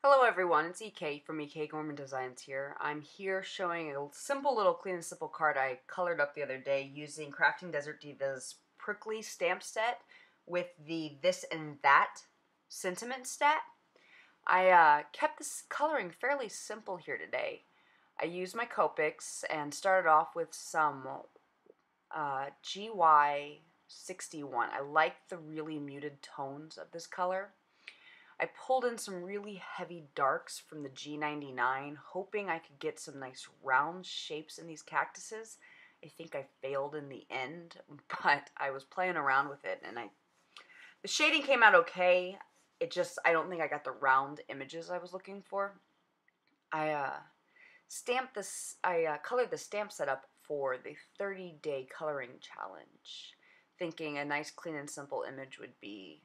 Hello everyone, it's EK from EK Gorman Designs here. I'm here showing a simple little clean and simple card I colored up the other day using Crafting Desert Divas prickly stamp set with the this and that sentiment stat. I kept this coloring fairly simple here today. I used my Copics and started off with some GY61. I like the really muted tones of this color. I pulled in some really heavy darks from the G99, hoping I could get some nice round shapes in these cactuses. I think I failed in the end, but I was playing around with it, and the shading came out okay. I don't think I got the round images I was looking for. I colored the stamp setup for the 30-day coloring challenge, thinking a nice clean and simple image would be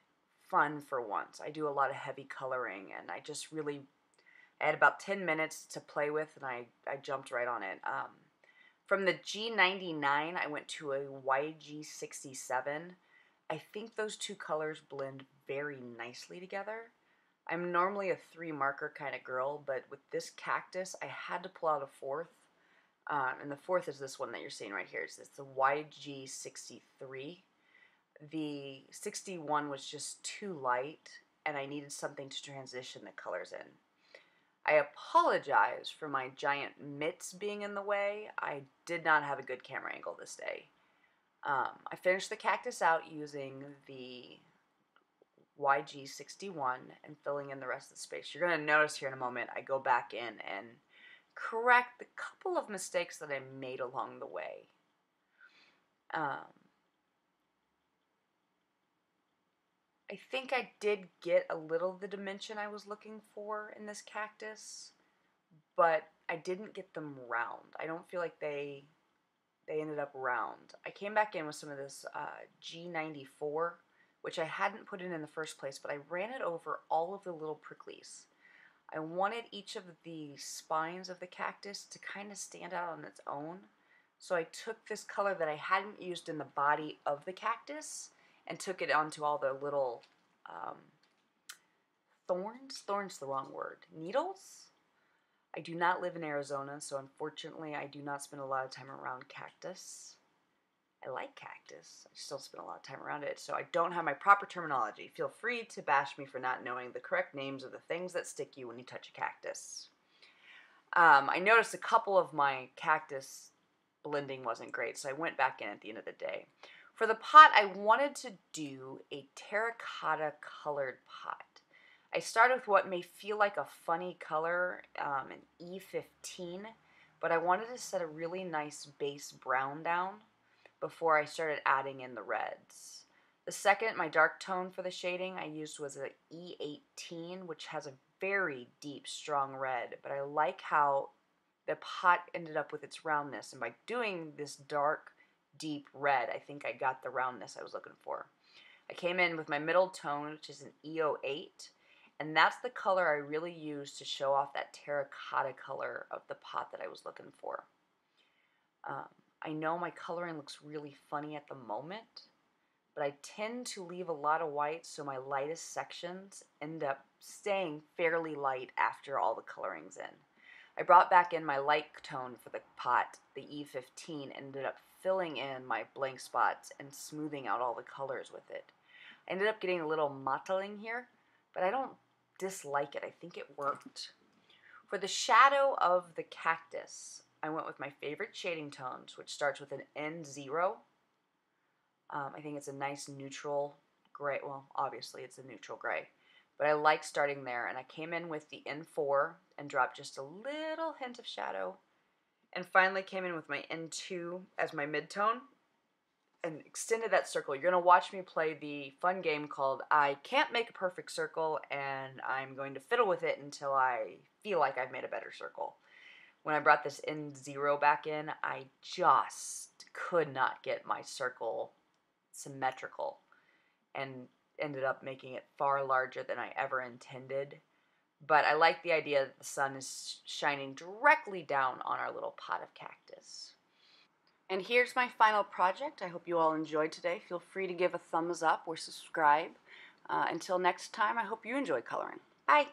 fun for once. I do a lot of heavy coloring, and I had about 10 minutes to play with, and I jumped right on it. From the G99, I went to a YG67. I think those two colors blend very nicely together. I'm normally a 3 marker kind of girl, but with this cactus, I had to pull out a fourth. And the fourth is this one that you're seeing right here. It's the YG63. The 61 was just too light, and I needed something to transition the colors in. I apologize for my giant mitts being in the way. I did not have a good camera angle this day. I finished the cactus out using the YG61 and filling in the rest of the space. You're going to notice here in a moment I go back in and correct the couple of mistakes that I made along the way. I think I did get a little of the dimension I was looking for in this cactus, but I didn't get them round. I don't feel like they ended up round. I came back in with some of this G94, which I hadn't put in the first place, but I ran it over all of the little pricklies. I wanted each of the spines of the cactus to kind of stand out on its own, so I took this color that I hadn't used in the body of the cactus and took it onto all the little thorn's the wrong word, needles? I do not live in Arizona, so unfortunately I do not spend a lot of time around cactus. I like cactus, I still spend a lot of time around it, so I don't have my proper terminology. Feel free to bash me for not knowing the correct names of the things that stick you when you touch a cactus. I noticed a couple of my cactus blending wasn't great, so I went back in at the end of the day. For the pot, I wanted to do a terracotta colored pot. I started with what may feel like a funny color, an E15, but I wanted to set a really nice base brown down before I started adding in the reds. The second, my dark tone for the shading I used was an E18, which has a very deep, strong red, but I like how the pot ended up with its roundness, and by doing this dark, deep red, I think I got the roundness I was looking for. I came in with my middle tone, which is an E08, and that's the color I really used to show off that terracotta color of the pot that I was looking for. I know my coloring looks really funny at the moment, but I tend to leave a lot of white, so my lightest sections end up staying fairly light after all the coloring's in. I brought back in my light tone for the pot, the E15, ended up filling in my blank spots and smoothing out all the colors with it. I ended up getting a little mottling here, but I don't dislike it. I think it worked. For the shadow of the cactus, I went with my favorite shading tones, which starts with an N0. I think it's a nice neutral gray. Well, obviously it's a neutral gray, but I like starting there, and I came in with the N4 and dropped just a little hint of shadow, and finally came in with my N2 as my midtone and extended that circle. You're going to watch me play the fun game called I Can't Make a Perfect Circle, and I'm going to fiddle with it until I feel like I've made a better circle. When I brought this N0 back in, I just could not get my circle symmetrical and ended up making it far larger than I ever intended. But I like the idea that the sun is shining directly down on our little pot of cactus. And here's my final project. I hope you all enjoyed today. Feel free to give a thumbs up or subscribe. Until next time, I hope you enjoy coloring. Bye!